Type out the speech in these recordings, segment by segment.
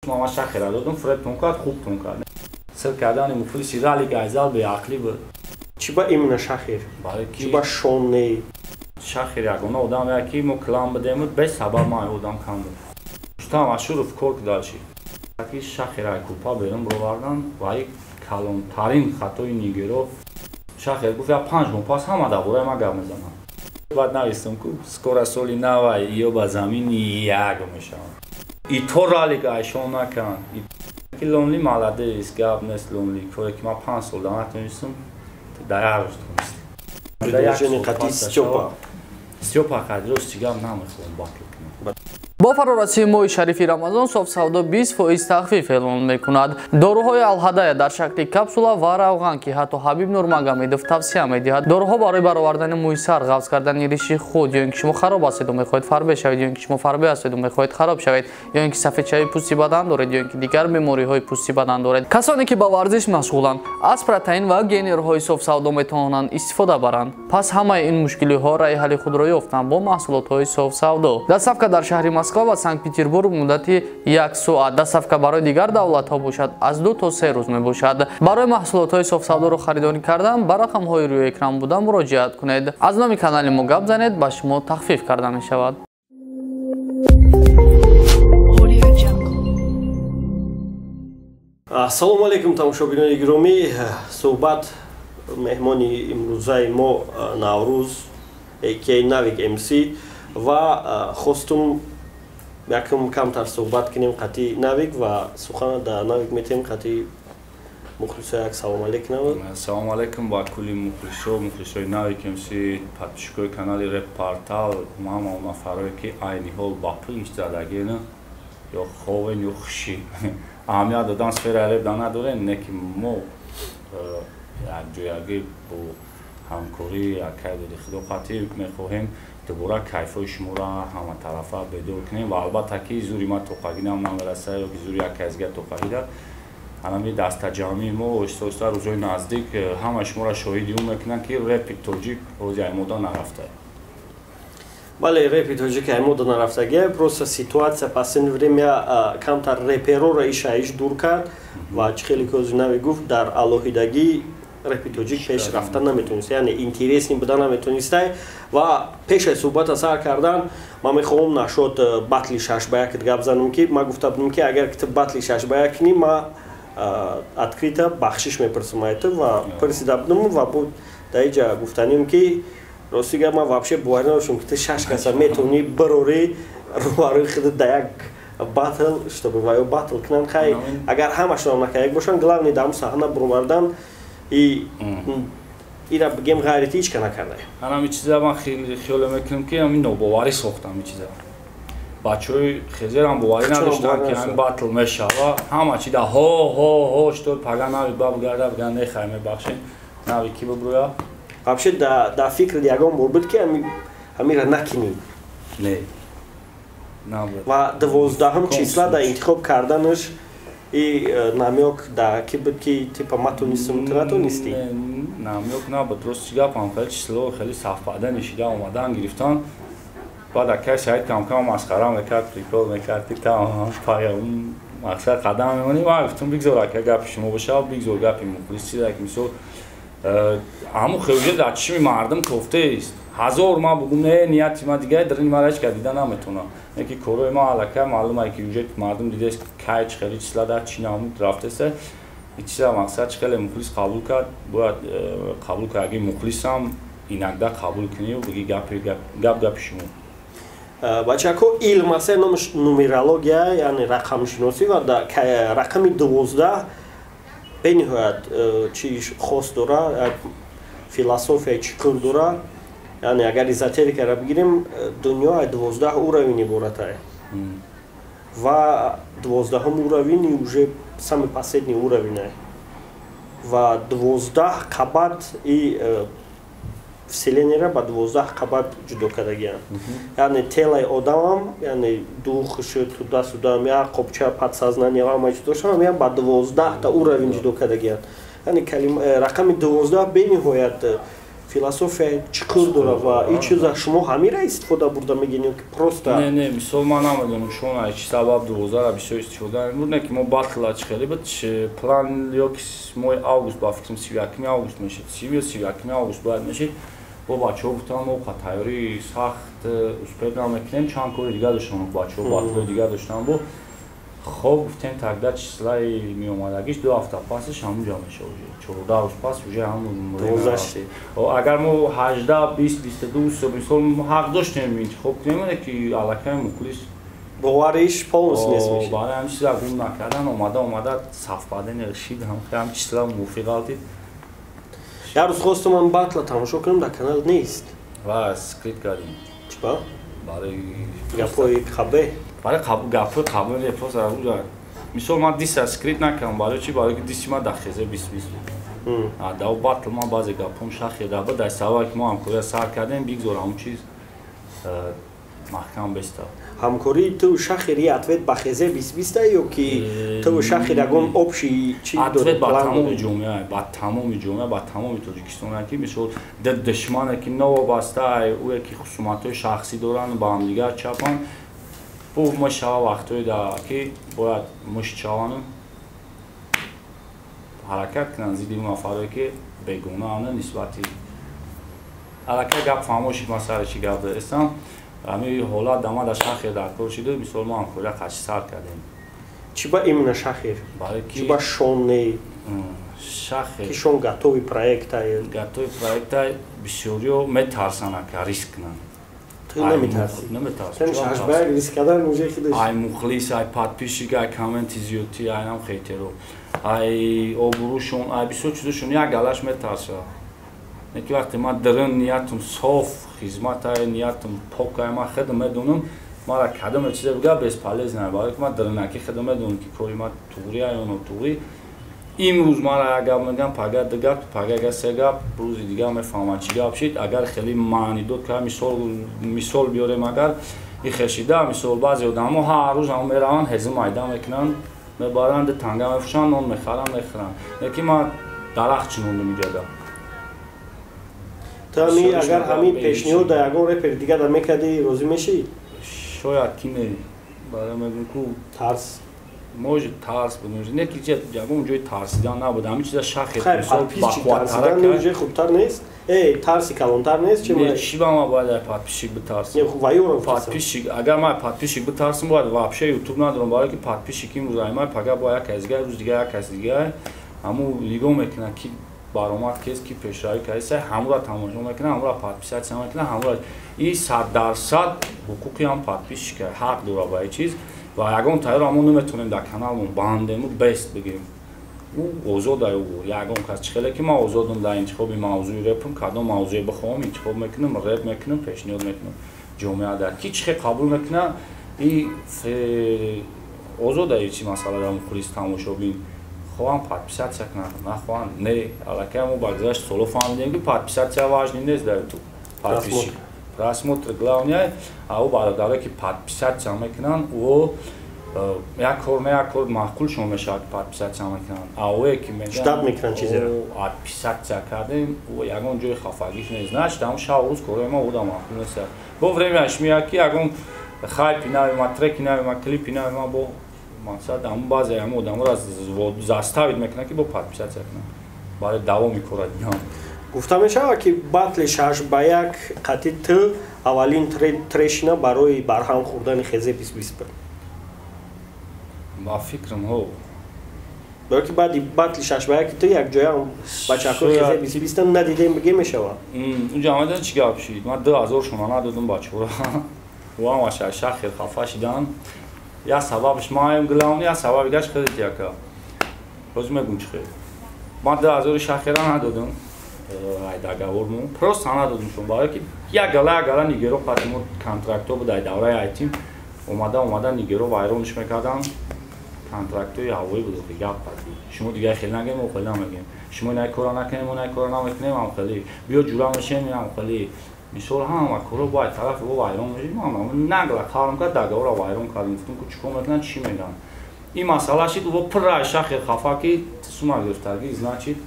ماما شاخه را دادم فردتون کرد خوبتون کرد سر کردن مفلسی رالی گایزال به عقلی بود چی با ایمنا شاخیر؟ چی با شونه؟ شاخیر یکونه آدم یکی مو کلام بدیم به سبب ما آدم کم بود شتام اشورف کورک داشی یکی شاخیر کوپا برم بروردن و یک کلام ترین خطای نیگرو شاخیر گفت یا 5 ماه پس هم آده برای ما گپ میزنم بعد نویستم که скоро соли новой ее با زمین یک میشم ای تو رالی گایشون نکن که لونلی молодец گپ نیست لونلی که ما 5 سال نتونستم در روز تونستم در یک قطعی стёпа قدروس چیگم نمیخوام باطل با فرارسی ماه شریفی رمضان صاف سودا 20% تخفیف اعلام میکند. داروهای الهدایه در شکل کپسولا و روغن که حتی حبیب نورمگامدوف توصیه میدهد داروها برای برآوردن موی سر، قبض کردن ریش خود یا اینکه شما خراب هستید و میخواهید فربه شوید یا اینکه شما فربه هستید و میخواهید خراب شوید یا اینکه سفیدشوی پوستی بدن دارید یا اینکه دیگر بیماری های پوستی بدن دارید کسانی که با ورزش مشغولند از پروتئین و گینرهای صاف سودا میتوانند استفاده برند پس همه این مشکلی ها راه حل خود را یافتند با محصولات های صاف سودا. دستافکا در شهر مسکو و سنت پترزبورگ مدتی 1 ساعت دستافکا برای دیگر دولت ها باشد از 2 تا 3 روز می باشد. برای محصولات های صاف سودا را خریداری کردن بر رقم های روی اکران بوده مراجعت کنید. از نام کانال ما گپ زنید به شما تخفیف کرده می شود. السلام علیکم тамошобинони гиромӣ суҳбат меҳмони имрӯзаи мо наврӯз ак навик мс ва хостум якм камтар суҳбат кунем қатъи навик ва сухана дар навик метем қатъи мухлисояк салом алейк навик салом алейкум ба кулли мухлисои навик мс подписчикои канали репортал ҳама нафарое ки айни ҳол ба пинч задагена ё ховен ё хушӣ аҳамият додан сфераи реп надорем не ки мо якҷоягӣ бо ҳамкорӣ якайди хидоқатӣ мехоҳем дубора кайфҳои шуморо ҳаматарафа бедор кунем ва албатта ки зури ма тоқагӣ намераса ё ки зури як казга тоқагӣ дар ҳанами дастаҷамъи мо оҳиста рӯзҳои наздик ҳама шуморо шоҳиди ӯ мекунанд ки репи тоҷик ҳози аймода нарафтааст. бале репи тоҷик аймода нарафтагия просто ситуация последнее время камтар репероро ишаиш дур кард ва чӣ хеле кози нави гуфт дар алоҳидагӣ репи тоҷик пеш рафта наметонист яъне интересни буда наметонистай ва пеши суҳбата сар кардан ман мехоҳам нашод батли 6-1 гап занам ки ман гуфта будам ки агар ки батли 6-1 кунӣ ма открита бахшиш мепурсам аиту ва пурсида будам ва буд дар инҷа гуфтанем ки рости гап ман вообще бовар надоштам ки ту 6 каса метавонӣ барорӣ рӯбарӯи худ дар як батл чтобы ваё батл кунанд хай агар ҳамашонам накарда бошанд главни дар саҳна бировардан ира бигем ғайрати ҳеч ка накардаем ҳамин чиза ман хиёле мекунам ки ҳамин нобоварӣ сохтам ин чиза бачаҳои хезерам боварӣ надоштанд ки ҳамин батл мешава ҳама чи да ҳо штод пага нави бабгарда биган нехай мебахшем нави ки бибрӯя вообще дар фикри ягон бор буд ки ҳамира накунӣ не ва 12 числа дар интихоб карданаш и намёк да ки буд ки типа матонистам ту натонистӣ намёк набуд рости гапам хеле число хеле сафпада нишида омадан гирифтан баъд акай саид камкам масхара мекард прикол мекард ки тамом паём мақсад қадам мемонӣ ман гуфтам бигзор ака гапи шумо бошад бигзор гапи мухлис чиза ки мисол ҳамун хевҷа дар чишми мардум кофтаист ҳазор ма бугум не нияти ма дигаи дар ин мара ҳеч ка дида наметавонам не ки корои ма аллакай маълумае ки уҷа мардум дидест кай чӣ хеле числа дар чӣ намуд рафтеста ин чиза мақсад чӣ хеле мухлис қабул кард бояд қабул кард аги мухлисам инакда қабул кунию биги гапи шумо бачако илм аст номаш нумерология яъне рақамшиносӣ ва рақами 12 бениҳоят чӣ хос дора философия чӣ кор дора яъне агар эзотерикаро бигирем дунё 12 уровень иборатае ва 12 уровень уже самый последний уровень ва 12 қабат и вселенияро ба 12 қабат ҷудо кардагианд яъне телаи одамам яъне духшу туда-судам як қобча подсознания ҳама чиз доштам як ба 12 та уровень ҷудо кардагианд яъне рақами 12 бениҳоят философия чиқур дора ва ин чиза шумо ҳамира истифода бурда мегинед ки просто не мисол ман намедонам шона чи сабаб дузара бисёр истифода мебурдем ки мо батла хеле бит план ёки мои август ба фикрам 31 август мешид 31 август бояд мешид бо бачаҳо гуфтам мо қатайёри сахт успех мекунем чанд кори дигар доштам бачаҳо батлои дигар доштам бо хоб гуфтем тогда числаи меомадагиш 2 ҳафта пасш ҳамунҷа меша уже 14 рӯз пас уже ҳамун гузашти агар мо 18 20 22 мисол ҳақ доштем интихоб кунем ки аллакай мухлис бовариш полностью нест мешид барои ҳамин чиза гум накардан омада сафпаден решид ҳам числа мувофиқ алдид як рӯз хостам ман батла тамошо кунам дар канал нест ва скрит кардем чиба барои гапои хабе барои гапои қабл репоз арӯ мисол ман диса скрит накардам барои чи барои ки дисти ман дахезе 20 дав батл ман баъзе гапом шахеда ба дар сабаби ки мо ҳамкория сар кардем бигзор ҳамун чиз маҳкам беста ҳамкории ту шахери ответ ба хезе 20 ё ки ту шахер ягон общий чи ответ ба тамоми ҷомеа ба тамоми ҷомеа ба тамоми тоҷикистон ки мисол душмане ки новобаста ӯе ки хусуматҳои шахсӣ доранд ба ҳамдигар чапанд бо мо шава вақтҳое да ки бояд мушчаванам ҳаракат кунанд зидди нафарое ки бегонаанд нисбати аллакай гап фаҳмоши масъала чи гап дорестам ҳамин ҳолат дама дар шахр дар кор шуда мисол мо ҳамкория қачи сар кардем чи ба именно шахр чи ба шоне шахр ки шон готовий проектай бисёриё метарсанд ака риск кунанд ту наметарсӣ шашбаи риск кардан уже худаш ай мухлис ай подписчик ай комменти зиёдтӣ ай нам хетеро ай обурӯшон ай бисёр чизошон як галаш метарса неки вақте ман дирин ниятум соф хизматай ниятум покай ман хеда медонам мара кадоме чизе бига бесполезна барои ки ман дирinaки хеда медонам ки кори ман туғри ё нотуғри имрӯз мара як гап мегам пага дигар пага се гап рӯзи дигар мефаҳмам чи гап шид агар хеле маъни дод ка мисол биёрем агар ихешида мисол баъзе одамо ҳар рӯз ҳам мераванд ҳези майда мекунанд мебаранд танга мефушанд нон мехаранд мехӯранд лекин ман дарахт чинондам инҷода ту ҳамин агар ҳамин пешниҳод дар ягон репер дигар дар мекардӣ розӣ мешавӣ шояд ки не барои мегӯм ку тарс может тарс буд не ки ягон ҷои тарсидан набуд ҳамин чиза шахр тарсидан уже хубтар нест тарси калонтар нест чи ба ма бояд подписчик битарсам подписчик агар ман подписчик битарсам бояд вообще ютуб надорам барои ки подписчик имрӯз аймай пага бо як кас дигар рӯз дигар як кас дигар ҳамун нигоҳ мекунад ки баромад кест ки пешравӣ кардиса ҳамура тамошо мекунад ҳамура подписатсия мекунад ҳамура ин 100% ҳуқуқи ҳам подписчика ҳақ дора ба ин чиз ва ягон тайёр мо наметавонем дар каналмон бандему бест бигирем ӯ озода ягон кас чихеле ки ман озодам дар интихоби мавзӯи репам кадом мавзӯе бихоҳам интихоб мекунам реп мекунам пешниҳод мекунам ҷомеа дар ки чихе қабул мекунад и озода чи масъала дар мухлис тамошобин хоҳам подписатсия кунам нахоҳам не аллакай мо ба гузашти соло фаҳмидем ки подписатсия важный нест дар ютуб подписчик просмотр главное а у бародаре ки подписатсия мекунанд ӯ як кор не як кор маъқулшон мешавад подписатсия мекунанд а ӯе ки штаб мекунанд чизеро подписатсия кардем ӯ ягон ҷои хафагиш нест значит ҳамун шав рӯз кораи ма буда маъқул нест бо времяш меяд ки ягон хайпи нави ма треки нави ма клипи нави ма бо мақсад ҳамун баъзе ҳамун одаморо заставид мекунад ки бо подписатсия кунанд барои давоми кора дигам гуфта мешавад ки батли 6-1 қатъи ту аввалин трешина барои барҳам хӯрдани хезе 2020 буд ба фикрам ҳо барои ки баъди батли 6-1 ки ту якҷоя бачаҳои хезе 2020 надидем биге мешавад унҷа ҳамадан чӣ гап шид ман 2000 шона надодам бачаҳоро ва шахр хафа шиданд як сабабш маем главни як сабаби гаш хеле яка ҳозир мегӯм чӣ хел ман 2000 шахра надодам ай договормо просто надодамшон барои ки як гала нигеро пати мо контрактҳо буд ай давраи айтим омада нигеро вайронш мекарданд контрактҳои ҳавоӣ буд гап пати шумо дигар хел нагем мо хел намегем шумо ина кора накунем мо ина кора намекунем ҳам хели биё ҷура мешем ҳам хели мисол ҳама кора бо тарафи во вайрон мешем нагла қалам кард договора вайрон кардем гуфтем ку чӣ кор мекунанд чӣ мегӯянд ин масъала шид во пурра шахр хафа ки сума гирифтагӣ значит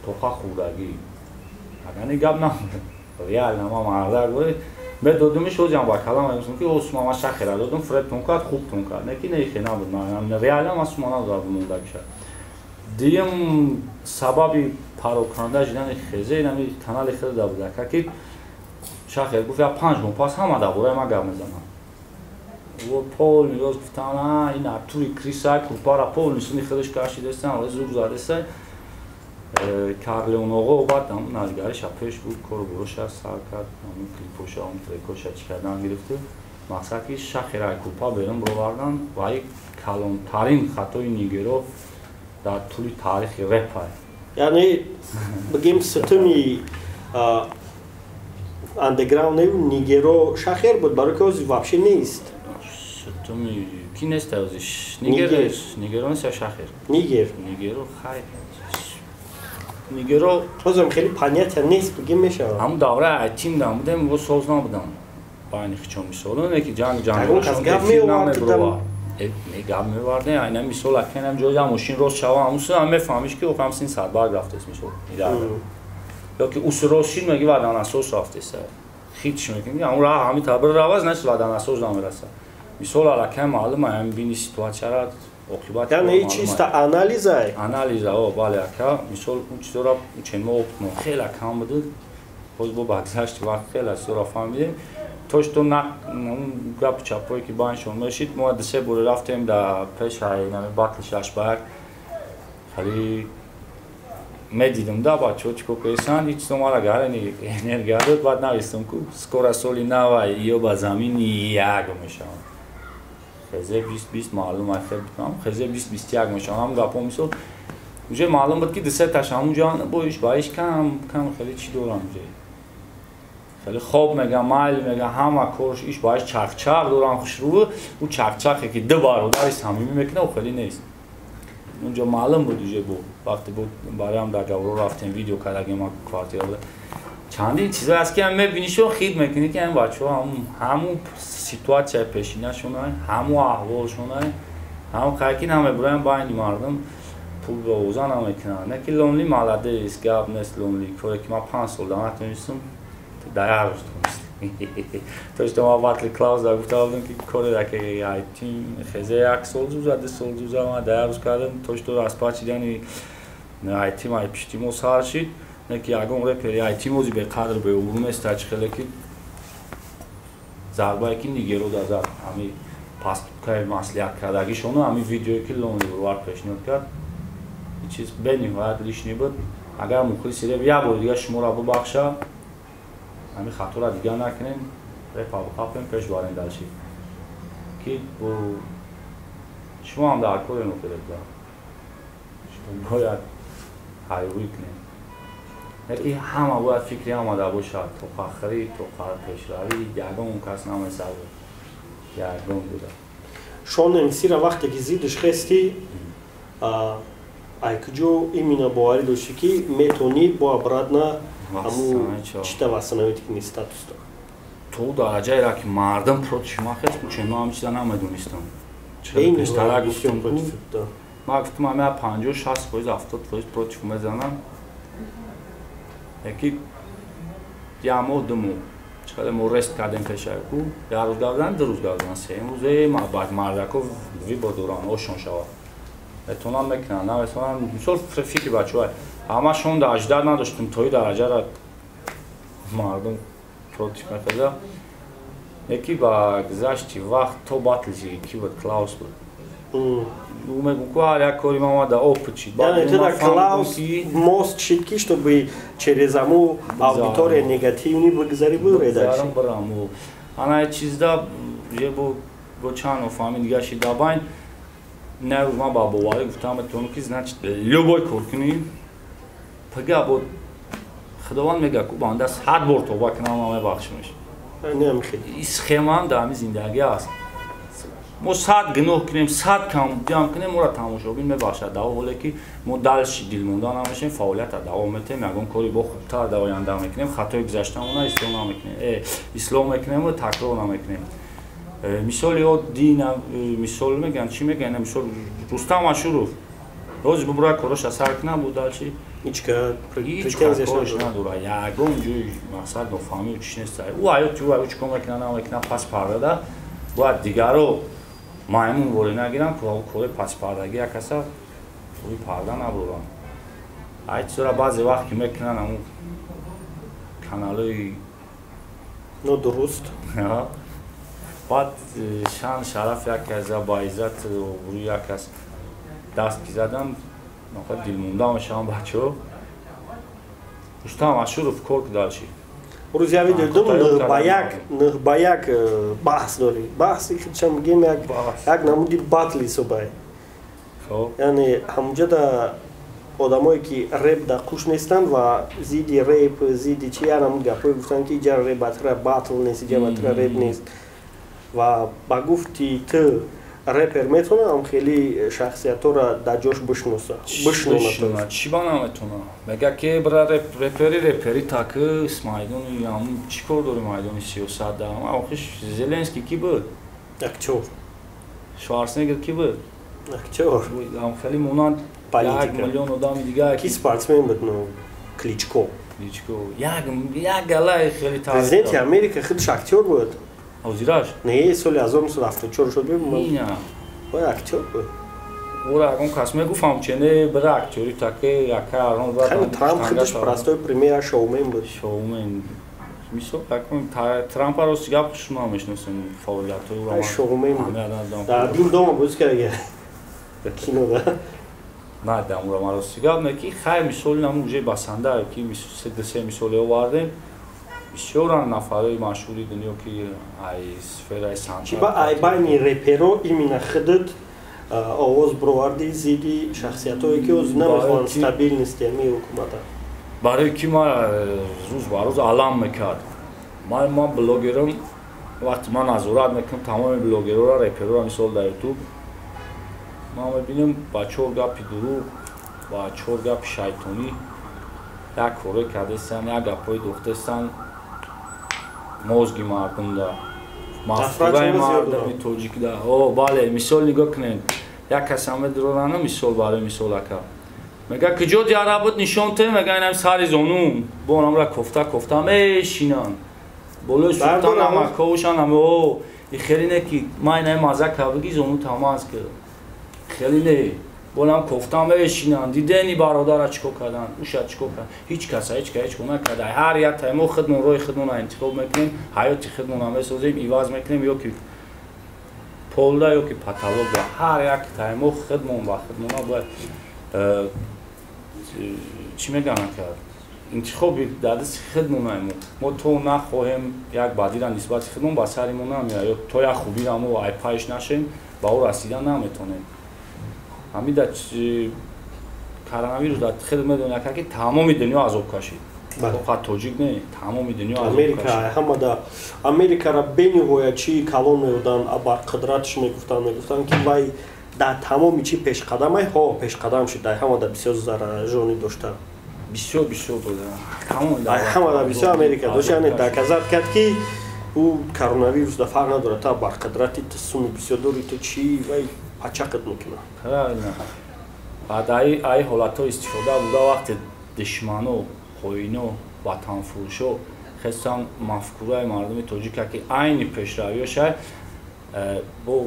тоқа хӯрдагӣ اگه نگاب نه ریال نما مردار بود به دودمیش روزم با کلام میگم که عثمان شخیرا دادم فرد تون کرد خوب تون کرد نه کی نه خیلی نبود من ریال هم عثمان داد مونده بشه دیم سببی پاروکننده جدن خیزه نمی کانال خیلی دابود که شخیر گفت یا 5 ماه پاس هم دابوره ما گام میزنم و پول میگوز گفتن این اتوری کریسای کوپارا پول نشونی خودش کاشیده است و زوب زده است کارلون آقا بعد هم نازگارش اپش بود کار بروش سر کرد همون کلیپوش هم تریکوش چیکردن گرفته مقصد که شخیرای کوپا برم بردن و یک کلانترین خطای نیگرو در طول تاریخ رپ یعنی بگیم ستمی اندرگراوند نیگرو شخیر بود برای که اوزی واپشه نیست ستمی کی نیست اوزیش نیگرو نیست یا شخیر نیگرو خیلی نیگرو اوزم خیلی پانیت نیست بگیم میشه هم دوره تیم دام بودم و سوزنا بودم باینی خیچون میسولن که جنگ روشون میوردم میگم میوارده اینا میسول کنم جوجا ماشین روز شوا همون هم میفهمیش که 50 ساعت بعد رفته است میسول یا که اوس روشین میگه ودان اساس رفته است هیچ میگم اون راه همین تبر رواز نشه ودان اساس نمیرسه میسول علاقه معلومه هم بینی سیتواسیون را عقوبت یعنی این چیز تا آنالیزه او بالا که میسول اون چطورا چند ماه خیلی کم بود باز با بگذشت وقت خیلی سورا فهمیدیم توش تو نه اون گپ چپایی که باینشون میشید ما دسته بوده رفتیم در پیش های نمی باطلش اشبار خیلی میدیدم دا بچه چکو کهیسان هیچ سومارا گره انرگی داد بعد نویستم که سکورا سولی نوی یا با زمین یک میشم خیزه 20 معلوم خیلی بکنم خیزه 20 یک میشم هم گپا میسود اونجا معلوم بود که دسته تاش همونجا بایش کم خیلی چی دوران اونجا خیلی خوب میگم مایل میگم همه کارش ایش باید چرخ دوران خوش رو او چرخی که دو بار داری صمیمی میکنه و خیلی نیست اونجا معلوم بود اونجا بود وقتی بود برای هم در گورو رفتیم ویدیو کردیم ما کوارتیر بود چندین چیزا هست که هم میبینیشون خید میکنی که این بچه ها همون سیتواسیون پیشینه شونه همون احوال شونه همون خیلی همه برای هم باید مردم پول به اوزان هم میکنن نه که لونلی مالده است گاب نیست لونلی کاری که ما 5 سال دانت نیستم در روز توش ما باتل کلاوز دا گفته بودم که کاری را که ای تیم خیزه یک سال زوزه 2 سال زوزه ما در روز کردم توش تو از پاچیدنی ای تیم ای پشتیمو سار شد نه که اگه رپری ای تیم اوزی به قدر به اون است تا خیلی که ضربه کی نیگرو داد همین پاس که مصلحت کردگی شونه همین ویدیویی که لونلی بروار پیشنهاد کرد چیز بنیم و دلیش نبود اگر مخلصی رو بیا بود دیگه شما رو ببخشه همین خطا را دیگه نکنیم رفا بخواهیم پیش باریم داشتیم که با شما هم در کل نکته دارم شما باید حیوی کنیم این همه باید فکری آمده باشد تو فخری تو پیشروی یگان اون کس نامه سر بود یگان بوده شون امسی را وقتی که زیدش خستی ایکجو ایمینا باوری داشتی که میتونی با برادنا همون چیتا واسنویتی که نیست استاتوس تو درجه را که مردم پروت شما خیلی چه ما هم چیزا نمیدونستم چرا پیشتر گفتم ما گفتم همه 50 60 فایز 70 فایز پروت شما میزنم یکی دیامو دمو چقدر ما رست کردیم پیش کو در روز دادن 2 روز دادن 3 روزه ما بعد مردکو وی با دوران اوشون شوا اتونام میکنن نه مثلا مثال فکری بچه‌ها همشون در اجداد نداشتیم توی درجه را مردم پروتیک می‌کرد یکی با گذشتی وقت تو باتلزی یکی بود کلاوس بود او میگم که هر یک کاری ما دا اوپچید یعنی تو در کلاوس موست شد که تو به چریزمو آودیتور نگاتیونی بگذاری بود ریداشی برامو انا چیز دا یه با چند و فامی دیگه شد دا باین نه ما با باوری گفتم تو که значит любой کورکنی پگاه بود خداوند میگه که بنده 100 بار توبه کنم ما میبخشمش نمیخواد این سخما هم در زندگی است ما 100 گناه کنیم 100 کم جمع کنیم ما را تماشا بین میبخشد در حالی که ما دلش دل مونده نمیشیم فعالیت دوام میتیم یگان کاری با خوبتر در آینده میکنیم خطای گذشتهمون اصلاح نمیکنیم اصلاح میکنیم و تکرار نمیکنیم مثال یا دین مثال میگن چی میگن مثال رستم اشورov روز ببره کارش اثر کنه بود دالچی هیچ که هیچ کارش نداره یگان جوی مقصد نفهمی و چیش نیست او آیا تو او چیکار میکنه نمیکنه پس پرده باید دیگر رو مایمون ولی نگیرن که او کار پس پردگی کسا اوی پرده نبرن ای چرا بعضی وقت که میکنن همون کانالای درست بعد شان شرف یک از با عزت و روی یک از دست کی زدن نخواد دل موندم شام بچه‌ها اشتام اشور فکر داشتی روز یاوی دیدم با یک بحث داری بحثی که چه میگیم یک نمودی باطلی صبح یعنی همونجا دا آدمایی که ریپ دا خوش نیستن و زیدی ریپ زیدی چی نمود گپای گفتن که اینجا ریپ باطل نیست اینجا باطل ریپ نیست و با گفتی تو ریپر میتونه هم خیلی شخصیت را در جوش بشنونه چی با نمیتونه بگه که برای ریپری تاکه اسمایدون یا هم چی کار داری مایدونی 300 دارم آخیش زلنسکی کی بود؟ اکچور شوارسنگر کی بود؟ اکچور هم خیلی مونان 1 میلیون آدم دیگه کی سپورتسمن بود نو کلیچکو یک گله خیلی پرزیدنت امریکا خودش اکتور بود اوزیراش نه سال 1974 شد ببین اینا وای اکتور بود ورا اون کاسمه گفتم چنه برای اکتوری تاکه یکا الان بعد ترامپ خودش پرستوی پریمیر شومن بود شومن میسو بکنم ترامپ رو سیگار شما میشناسن فعالیت‌های رو شومن در دین دوم بود که کینو ده نه دام رو ما سیگار نکی خیر میسول نموجه بسنده که سه میسول آوردیم بسیار نفرای مشهوری دنیا که ای سفرهای سانتا چی با ای بانی ریپرو ایمین خودت آواز برواردی زیدی شخصیتایی که از نمیخوان ستابیل نیستی می حکومت برای کی ما روز با روز علام میکرد ما بلوگرم وقتی من نظارت میکنم تمام بلوگرها را ریپرها را مثال در یوتیوب ما میبینیم با چهار گپی دروغ با چهار گپ شیطانی یک کاره کردستن یک گپای دختستن موزگی مردم دا مفکورای مردمی توجیک دا بله مثال نگاه کنین یک کسی همه درورانه مثال برای مثال اکا میگه کجا دیاره بود نشان ته میگه اینم سری زانوم بانم را کفته همه شینان بلوی سلطان همه کوشان همه این خیلی نه که ما اینه مازه که بگی زانو تماز کرد خیلی نه بولم کفتم بشینن دیدنی برادر چیکار کردن اوشا چیکار کردن هیچ کمک نکرده هر یک تایمو خودمون روی خودمون انتخاب میکنیم حیاتی خودمون هم میسازیم ایواز میکنیم یا که پولدا یا که پاتالوگ هر یک تایمو خودمون با خودمون باید چی میگن کرد انتخاب در دست خودمون ما تو نخواهیم یک بدی را نسبت خودمون با سرمون نمیاد یا تو یک خوبی را ما پایش نشیم با او رسیدن نمیتونیم همین در کرونا در خدمت دنیا که تمام دنیا عذاب کشید فقط توجیک نه تمام دنیا عذاب کشید همه در امریکا را بینی چی کلام میودن ابر قدرتش میگفتن که وای در تمام چی پیش قدمه پیش قدم شد در همه در بسیار زرجانی داشته بسیار بوده همه در بسیار امریکا داشته در کذب کرد که او کرونا ویروس در فرق نداره تا بر قدرتی تصمیم بسیار داری تو چی وای پچقت میکنه بعد ای حالت‌ها استفاده بوده وقت دشمن و خوین و وطن فروش و خواستن مفکورای مردم توجیک که عین پیشرویش با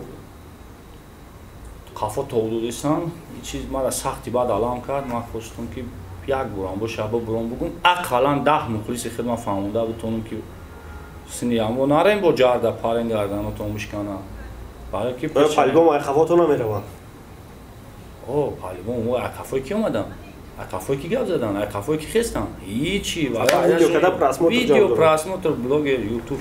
قفا تولدستان این چیز ما را سختی بعد علام کرد ما خواستم که یک برام با شبا برام بگم اقلا 10 مخلص خدمت فهمونده بتونم که سنیم و نریم با جرده پارن گردن و تو مشکنه برای که پالیبام اکفاتو نمیروان پالیبام و اکفای کی اومدن اکفای کی گپ زدن اکفای کی خستن هیچی ویدیو پراسموتر بلوگ یوتیوب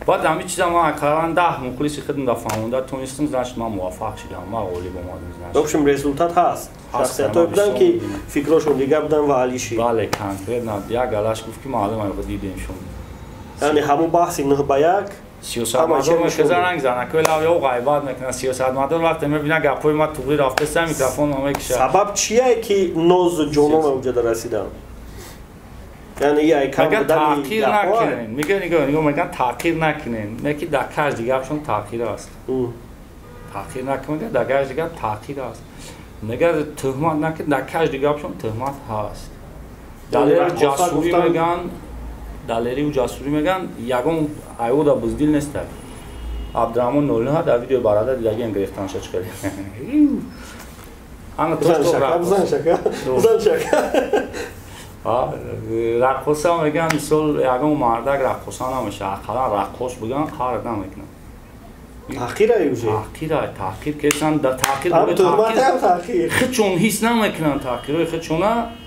بعد همین چیزا ما اکران 10 مخلص خدمت فهمونده تونستم زنش ما موفق شدم ما قولی با ما دوشم رزولتات هست شخصیتای بودن که فکرشون دیگه بودن و علیشی بله کانکرت نه یک گلاش گفت که معلومه رو دیدیمشون یعنی همون بحثی نه با یک 300 مدار می‌خزارن زنه که لاوی او غیبت میکنه 300 مدار وقتی میبینه گپای ما توی رفته سر میکروفون ما میکشه سبب چیه که نوز جنون اونجا رسیدن یعنی یه کم بودن تحقیر نکنین میگن تحقیر نکنین میگه دکاش دیگه افشون تحقیر است تحقیر نکنین دکاش دیگه تحقیر است نگر تهمت نکرد در کج دیگه بشون تهمت هست دلیل جاسوری میگن دلیلی و جاسوری میگن یگون ایودا بزدیل نیست عبدالرحمن نوری ها در ویدیو برادر دیگه هم گرفتن شد خیلی بزن شکر رقصه هم میگن مثل یگون مردک رقصه نمیشه اقلا رقص بگن خارد نمیکنن تحقیر ایوزه تحقیر کسان در تحقیر هم تهمت هم تحقیر خودشون حس نمیکنن تحقیرهای خودشون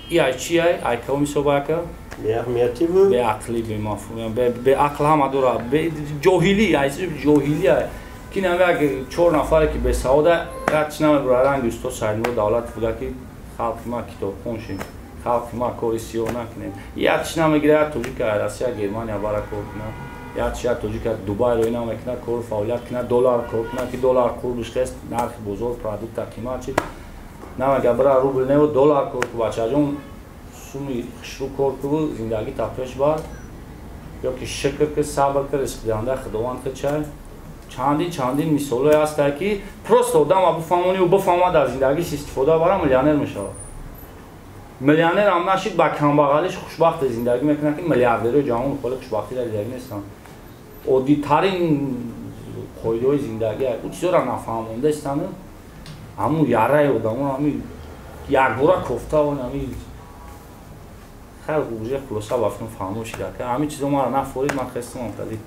ای چیه ای کمی صحبت کرد به اهمیتی بود به عقلی به مفهوم به عقل هم داره به جاهلی ای جاهلی که نمیگه 4 نفر که به سعاده راتش نمیبرن دوستا ساید دولت بوده که خلق ما کتاب خونشیم خلق ما کاری سیو نکنیم یادش نمیگیره توجی که روسیه گرمانیا برای کار کنه یادش توجی که دبی رو اینا میکنه کار فعالیت کنه دلار کار کنه که دلار قربش خست نرخ بزرگ پروداکت قیمت چی نمیگه برای روبل نه دلار کار کو بچه جون سومی شروع کار کو زندگی تپش بار یا که شکر که صبر که رزق دهنده خداوند که چه چندین مثالی هست که پروست آدم بفهمونی و بفهمه در زندگیش استفاده برای میلیونر میشه میلیونر هم نشید با کمبغلش خوشبخت زندگی میکنه که میلیاردر جهان خود خوشبختی در زندگی نیستن عادی ترین قاعده زندگی او چیزا را نفهمونده استن همون یاره آدمون همین یک بار کفته و همین خیلی گوجه خلاصه بافن فهموش کرد همین چیزا ما را نفهمید من خستم اونطوری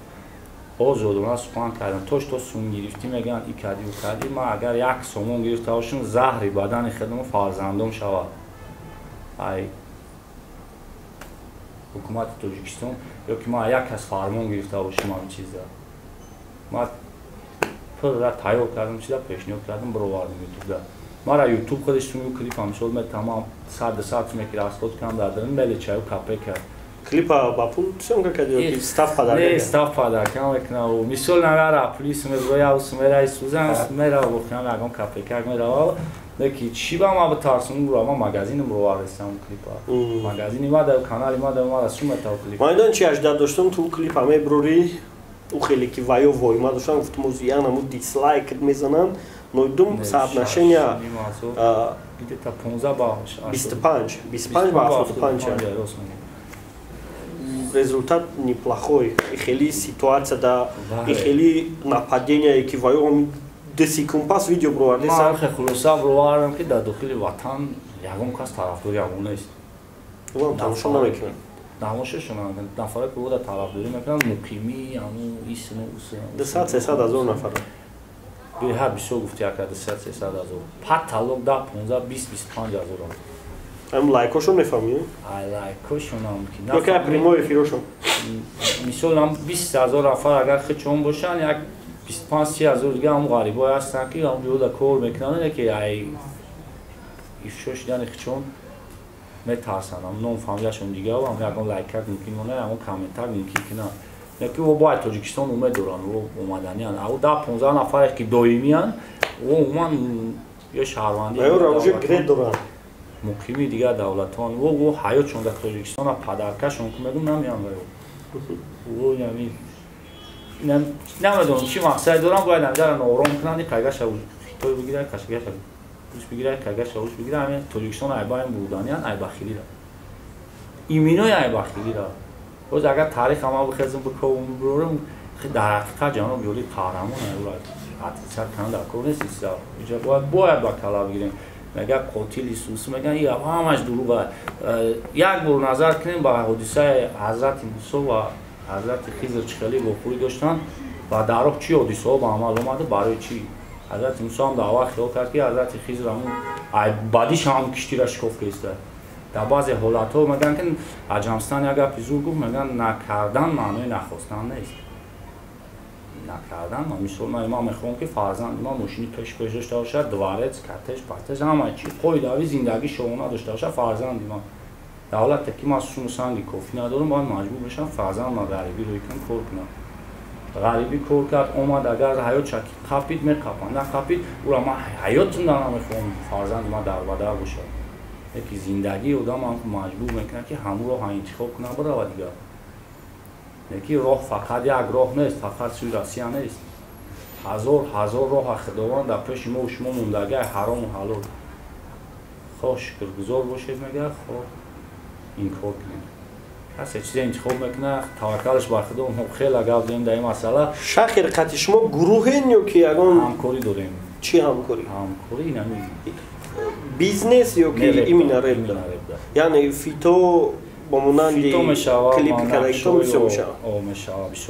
آزادانه سخن کردم توش تو سون گرفتی میگن ای کردی و کردی ما اگر یک سومون گرفته باشم زهری بدن خودم فرزندم شود ای حکومت تاجیکستان یا که ما یک از فرمان گرفته باشیم همین چیزا ما پر را تایید کردم چیزا پیشنهاد کردم برو واردم یوتیوب ما را یوتیوب خودش تو کلیپ هم شد من تمام 100% میکرد اصلاً کردم دادم ملی چایو کاپی کرد کلیپ با پول چون که استاف پدر نه استاف پدر کام کنه مثال نگار پلیس میرویا و سمیرای سوزن میرا و خیام اگم کاپی کرد میرا نکی چی با ما به ترسون برو ما ماگازین رو وارستم کلیپا ماگازینی ما در کانال ما در ما رسوم تا کلیپ ما اینا چی اجدا داشتم تو کلیپ همه بروری او خیلی کی وایو وای ما داشتم گفتم موزیان همون دیسلایک میزنن نویدم صاحب نشینیا گیت تا 15 باش 25 با 75 результат неплохой. И хели ситуация да и хели нападение ки ваём 10 секунд пас видео броварди сам хулоса броварам ки да дохили ватан ягон кас тарафдори ягон нест вон тамошо намекунад намошашон нафаре ки бода тарафдори мекунад муқими аму исну усу 200-300 нафар би ҳар бисо гуфти яка 200-300 пат талоқ да 15-20-25 Am лайкошо мефами? Ай лайкошо нам ки на. Яка прямой эфирошо? Мисол нам 20000 нафар агар хичон бошан як 25-3000 дига ам ғарибой ҳастан ки ам ҷода кор мекунанд ки ай ифшо шидани хичон метарсан ам ном фамилияшон дига ам ягон лайкак мумкин монад ягон комментар мумкин ки на яки во бо тоҷикистон умед доранд во омаданиян ав 10-15 нафаре ки доимиян во уман ё шаҳрвандӣ ё уже гред доранд مقیمی دیگه دولتان و حیاتشون در تاجیکستان پدرکشون که میگم نمیان و یعنی نمیدونم چی مقصد دارم باید نظر نورم کنن قیگه شوش توی بگیره کشگه شوش بگیره قیگه شوش بگیره همین تاجیکستان ایبا این بودانیان ایبا خیلی را ایمینای ایبا خیلی را باز اگر تاریخ همه بخیزم بکنم برورم در حقیقت جانو بیولی قهرمان ایبا حتی کنن در کار نیست باید با کلا بگیریم مگر قاتل سوس میگن یا همش دروغه یک بار نظر کنیم با حادثه حضرت موسی و حضرت خضر چخلی گفتگوی داشتن و در واقع چی حادثه ها به عمل اومده برای چی حضرت موسی هم دعوا خیال کرد که حضرت خضر همون بعدیش هم کشتی را شکاف کرده در بعضی حالت ها میگن که عجمستان یک اپیزود گفت میگن نکردن معنی نخواستن نیست نکردن ما مثال ما میخوام که فرزند ما ماشینی پیش داشته باشه دوارت کتش پتش همه چی خود داوی زندگی شما داشته باشه فرزند ما در حالت که ما سنگ کافی ندارم باید مجبور بشم فرزند ما غریبی روی کن کار کنم غریبی کار کرد اومد اگر حیات چکی خپید میخپن نخپید او را ما حیاتون دارم میخوام فرزند ما در بدر باشه یکی زندگی آدم هم مجبور میکنه که همون رو انتخاب کنه برای دیگه یکی راه فقط یک راه نیست فقط سوی روسیه نیست هزار راه خداوند در پیش ما و شما موندگی حرام و حلال خب شکرگزار باشید مگر خب این کار کنید هست چیزی انتخاب میکنه توکلش بر خدا اون خیلی گپ زدیم در این مسئله شخص خرقت شما گروهین یا که یگان همکاری داریم چی همکاری همکاری نمی بیزنس یا که ایمینا رب داره یعنی فیتو با مانند کلیپی کردگی تو میشه او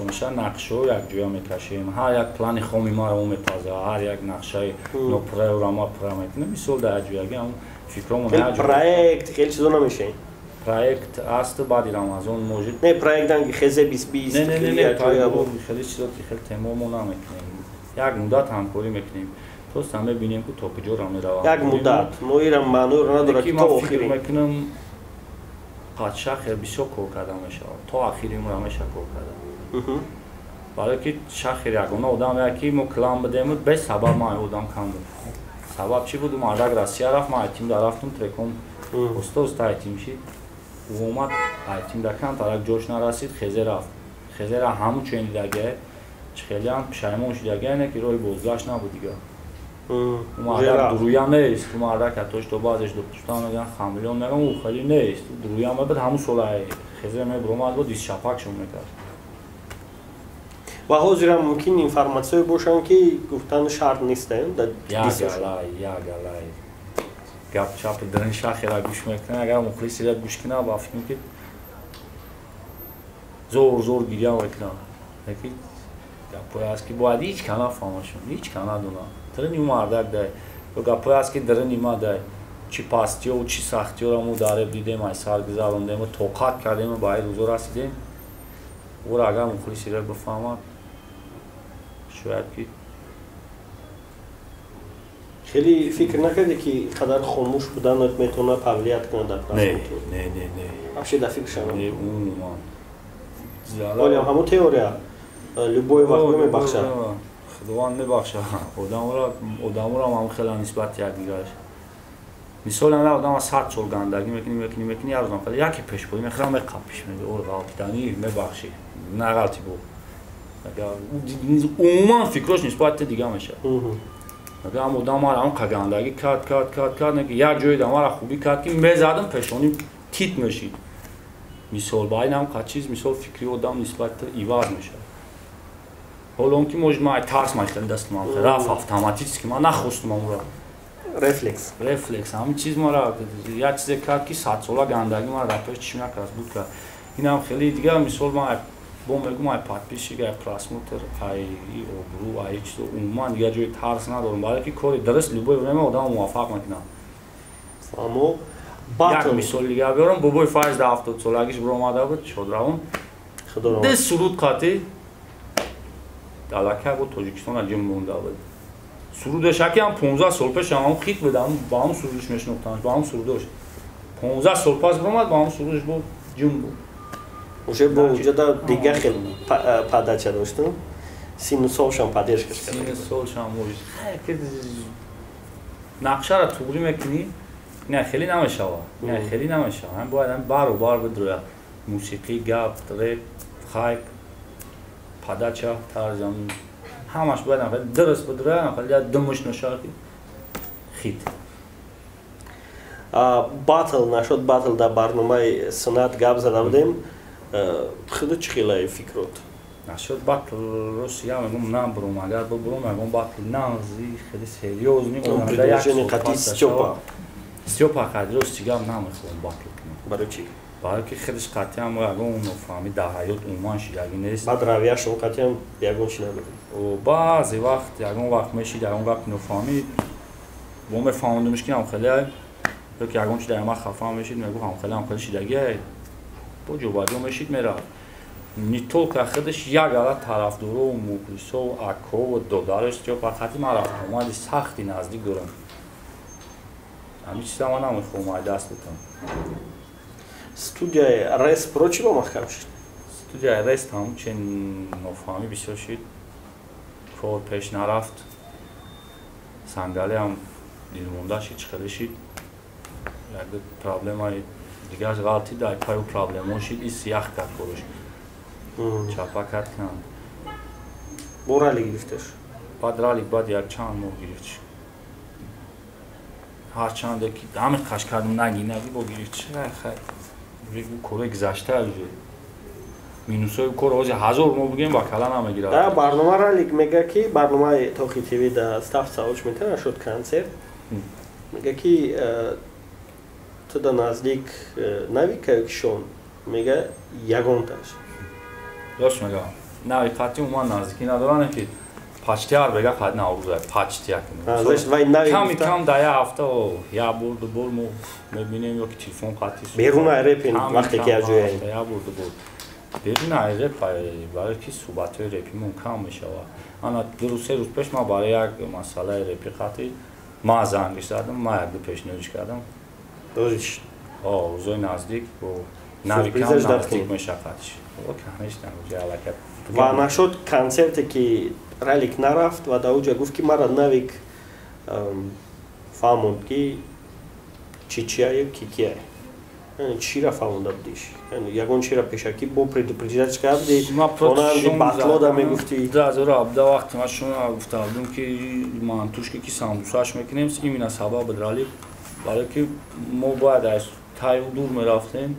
میشه نقشه یک جویا میکشیم هر یک پلان خامی ما رو میتازه هر یک نقشه نو پروگرام میکنه مثال در جویاگی هم فکرمون خیلی پروژه خیلی چیزا نمیشه پروژه است بعد رمضان موجود نه پروژه دنگی خزه 2020 نه خیلی چیزا خیلی تمام نمیکنیم یک مدت همکاری میکنیم تو همه ببینیم که تا کجا را میره یک مدت نویرم معنی نداره که تا آخری میکنم پادشاه خیلی بسیار کار کردم میشه تا آخری ما همیشه کار کردم برای که شخص یگانه آدم یکی ما کلام بدیم به سبب ما آدم کم بود سبب چی بود ما اگر راستی رفت ما تیم رفتم ترکم استاد تیم شد و اومد تیم دکان تا جوش نرسید خزر همون چنین دیگه خیلی هم پشیمون شد دیگه که روی بازگشت نبود دیگه اومد درویم نیست اومد کاتوش تو بازش دو پشتان میگن خامیلون میگن او خیلی نیست درویم بعد همون سولای خزر می بروماد بود 20 شپاک شون میکرد و حاضر ممکن اینفورماسیون باشن که گفتن شرط نیستن یا گلای گپ چاپ درن شاخه را گوش میکنه اگر مخلصی را گوش کنه با فکر میکنه زور گیریا میکنه یکی گپ است که باید هیچ کنا فهمشون هیچ کنا دونا تر نیوماردک ده و گپ است که در نیما ده چی پاستیو و چی سختیو را مو داره دیدیم ای سال گذروندیم و توقعات کردیم و باید حضور رسیدیم و اگر مخلصی را بفهمه شاید که خیلی فکر نکردی که قدر خاموش بودن میتونه فعالیت کنه در پراسپورت؟ نه. افشی در فکر شما؟ نه ولی همون تئوریا لبوی وقت میبخشه خداوند میبخشه آدم را هم خیلی نسبت یک دیگرش مثال انا آدم 100 سال گندگی میکنی هر روز فقط یکی پیش بود میخوام میقاپش میگه او غلطی میبخشی نه غلطی بود عموما فکرش نسبت دیگه میشه اگر هم آدم را هم گندگی کرد نه یک جای دم را خوبی کرد که میزدم پیشونی تیت میشید مثال باید هم که چیز مثال فکری آدم نسبت ایواز میشه حالا اون که مجموعه ترس میخواد دست ما رفت اتوماتیک که ما نخواستم اون را رفلکس همین چیز ما را یک چیز کرد که 100 ساله گندگی ما را پیش چی نکرد بود کرد این هم خیلی دیگه مثال ما میگم ای پادپیشی که پراسموتر ای اوبرو ای چیز عموما دیگه جای ترس ندارم برای که کاری درست لوبای بریم آدم موفق میکنم اما یک مثال دیگه بیارم بابای فایز در 70 سالگیش برو اومده بود شد روان ده سرود قاطی دلکه بود تاجیکستان اجیم مونده بود سرودش که هم 15 سال پیش هم خیت بدم با هم سرودش میشناختن با هم سرودش 15 سال پس برآمد با هم سرودش بود جون بود уже با وجود دیگه خیلی پاداچه داشتم سین سالش هم پادرش کردم سین سالش هم موجود نقشه را توری میکنی نه خیلی نمیشه هم باید هم بار بدروه موسیقی گپ رپ خایپ پاداچه ترجمه همش باید هم درست بدروه خیلی دمش نشاطی خیت باتل نشد باتل در برنامه سنت گپ زده بودیم خودت چی خیلی فکرات؟ نشد باتل روسیه میگم نه برام اگر برام باتل نازی خیلی سریوز میگم پریدوژن قطعی استیوپا خیلی روسیه هم نمیخوام باتل کنم برای چی؟ برای که خیلیش قطعی هم اون فهمی در حیات عموما شیدگی نیست بعد رویش اون قطعی هم یکون چی نبودیم و بعضی وقت یکون وقت میشید یکون وقت نفهمید با من فهموندمش که هم خیلی که یکون چی در ما خفه میشید میگو هم خیلی شیدگی با جوابی میشید میره نیتول که خودش یک عدد طرفدار و مخلص و اکو و دادرش جو فقط ما رفت اومد سختی نزدیک دارم همین چیزا ما نمیخوام دست بتونم استودیای ریس پرو چی با محکم شد؟ استودیای ریس هم چون نفهمی بسیار شد کار پیش نرفت صندلی هم دیرمونده شد خیلی شد یک پرابلم های دیگه از غلطی در پای پرابلم ها شد این سیاه کرد کارش چاپا کرد کنم با رالی گرفتش؟ بعد رالی بعد یک چند ماه گرفت هرچند که همه خش کردم نگی بگیری چه خیلی بگو کره گذشته الجه مینوسای کره از 1000 ما بگیم با کلا نمیگیره در برنامه را لیگ میگه که برنامه توخی تیوی در استاف ساوچ میتونه شد کنسرت میگه که تو در نزدیک نوی که شون میگه یگان تاش راست میگم نه خاطی اومد نزدیکی ندارن که پاچتیار بگه خاطر نوروزه پاچتیار کنه کم در یه هفته یا برد مو میبینیم یا که تلفن خاطی بیرون رپین وقتی که از جوی یا برد بیرون رپ برای که صحبت های رپیمون کم میشه و انا دو سه روز پیش ما برای یک مسئله رپی خاطی ما زنگش دادم ما یک پیشنهادش کردم روزش روزای نزدیک و نوی کم نزدیک میشه خاطیش و نشد کنسرتی که رالیک نرفت و در اوجا گفت که مرا نویک فهموند که چیه کیه یعنی چی را فهمونده بودیش یعنی یگون چی را پیشکی با پریدیپریدیت کردی اونم بطلا دا میگفتی از را ابدا وقت ما شما گفتم که ما توش که سامبوساش میکنیم این از سبب رالیک برای که ما باید از تایو دور میرفتیم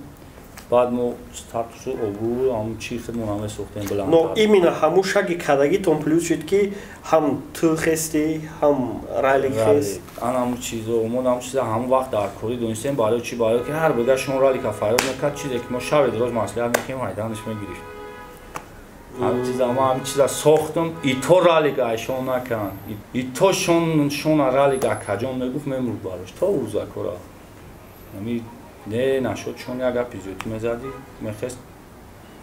بعد ما استاتوس عبور هم چی خدمون همه سوختیم بلند نو ایمینا همو شگی کدگی تون پلیوز شد که هم تو خستی هم رالیک خست آن همو چیزا همون چیزا همون وقت در کوری دونستیم برای چی برای که هر بگه شما رالیک افراد میکرد چیزی که ما شب دراز مسئله میکنیم هایدانش میگیریم همون چیزا ما همون چیزا ساختم ای تو رالیک ایشون نکن ای تو شون رالیک اکجان میگفت میمرود باراش تا روزا کورا نه نشد چون یک اپیزودی میزدی میخواست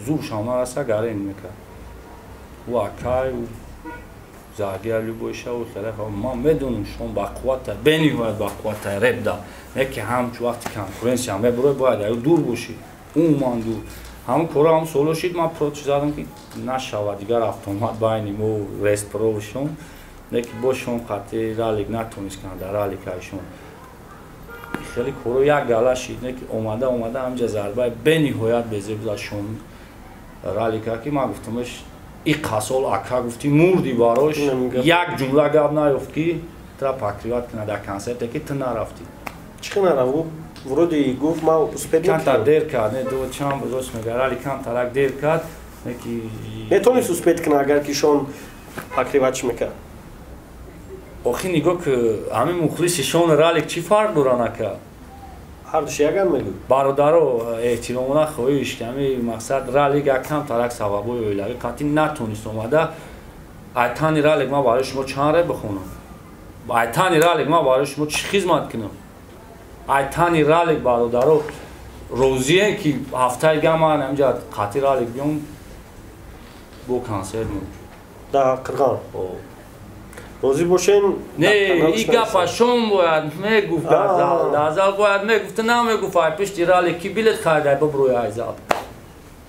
زور شما رسه گره میکرد و اکای و زرگی باشه و خلاف ما میدونم شما با قوت بینی باید با قوت رب دا نه که هم چه وقتی کنکورنسی هم برای باید دور باشی اون من دور همون کورا هم سولو شید من پروچ زدم که نشود دیگر اتومات باینیم و رست پرو بشون نه که باشون خطی رالیک نتونست کنه در رالیک ایشون خیلی کورو یک گله شید نه که اومده همجا ضربه بنهایت بزرگ بودشون رالیکا که ما گفتمش این قصال اکا گفتی موردی باراش یک جمله گفت نیفت که ترا پاکریات کنه در کنسرت که تو نرفتی چی نرفت؟ ورودی گفت ما اسپید نکرد کانتر دیر کرد نه دو چند بزرگ میگه رالیکان ترک دیر کرد نه که نتونی اسپید کنه اگر که شون پاکریاتش میکرد آخی نگاه که همه مخلصشون رالیک چی فرق دارن که هر دوش یکم میگو برادرو احترامونه خواهیش کمی مقصد رالیک یکم ترک سببای اویلگی قطعی نتونست اومده ایتانی رالیک ما برای شما چند ره بخونم ایتانی رالیک ما برای شما چی خدمت کنم ایتانی رالیک برادرو روزیه که هفته گمان همجا قطعی رالیک بیام بو کنسرت میگم در قرغان روزی باشین نه این گفت شون باید میگفت ازال باید میگفت نمیگفت پشتی رالیک کی بلیت خریده ببروی ازال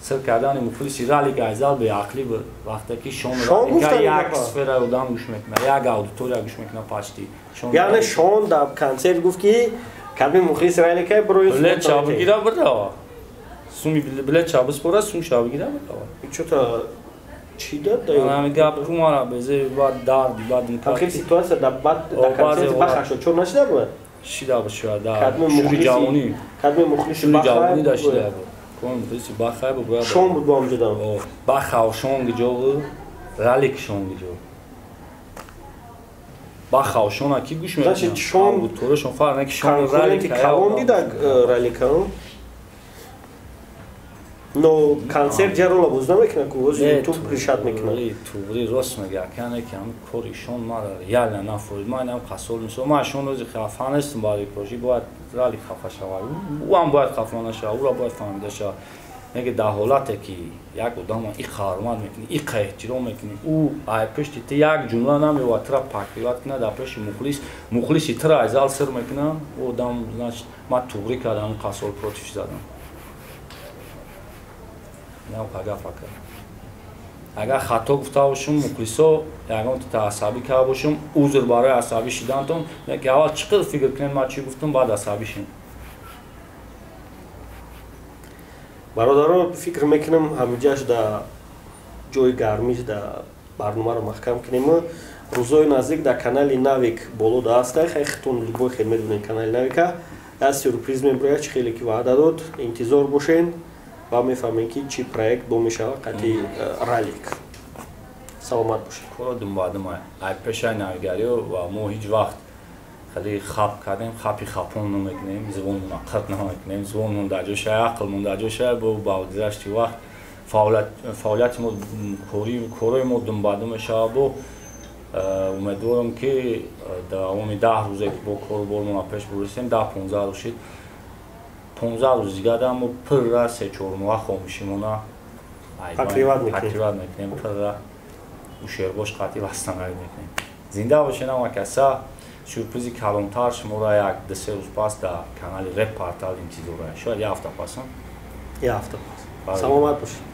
سر کردن مفلسی رالیک ازال به عقلی بود وقتی که شون رالیک یک سفره بودم گوش میکنه یک اودیتوریا گوش میکنه پشتی یعنی شون در کنسرت گفت که کلمی مخلص رالیک بروی بلیت چا بگیره بده سومی بلیت چا بسپره سوم چا بگیره بده چطور چی داد دایم؟ من میگم کمارا بذاری بعد دردی بعد میکنم. خیلی سیتواسه بعد کنسرت بخش شد چون نشده بود؟ شیدا بشه دار. شوری جوانی. کدوم مخلص شوری جوانی داشته بود. کون مخلص باخای بود. شون بود با هم جدام. باخاو شون جو رالیک شون جو. باخاو شون اکی گوش میکنم. داشت شون بود تو رو شون فرق نکی شون رالیک. کاون دیدن رالیکان. نو کنسرت جرالو بوزنم میکنه که وزی تو پریشات میکنه. توری راست میگه کنه که هم کوریشون ما یالا نفرید ما اینم قصول میشه ما شون روزی خفان هستیم برای پروژه باید رالیک خفه شود و هم باید خفه نشه او را باید فهمیده شه میگه در حالتی که یک آدم این خارمان میکنه این احترام میکنه او ای پشت تی یک جمله نمیواد ترا پاکیات کنه در پشت مخلصی ترا ازال سر میکنه او آدم ما توری کردم قصول پروتش زدم نه پاگا فکر اگر خطا گفته باشم مخلصا یگان تو عصبی کرده باشم عذر برای عصبی شدنتون که اول چقدر فکر کنین ما چی گفتم بعد عصبی شین برادران فکر میکنم همینجاش در جای گرمیش در برنامه رو محکم کنیم рӯзои наздик дар канали Навик боло даста хехтон любой хел медонен канали Навика аз сюрприз меброяд чӣ хеле ки ваъда дод интизор бошен ва мефаҳмем ки чӣ проект бо мешавад қати ралик саломат бошед кора думбадумай ай пешай навигариё ва мо ҳеҷ вақт خیلی خب کردیم خپی خپون نمیکنیم زبون منقط نمیکنیم زبون در جوش عقل من در جوش با گذشت وقت فعالیت ما کاری ما دنبال میشه با امیدوارم که دوام 10 روزه که با کار برمون پیش برسیم 10 15 روز شد 15 روز دیگه دم پر را 3 4 ماه خاموشی مونا تقریبا میکنیم پر را شیر باش قطعی واسطه میکنیم زنده باشین اما کسا سورپرایزی کلانتر شما را یک 2-3 روز پس در کانال رپ پورتال انتظار شاید یه هفته پس سلامت باشید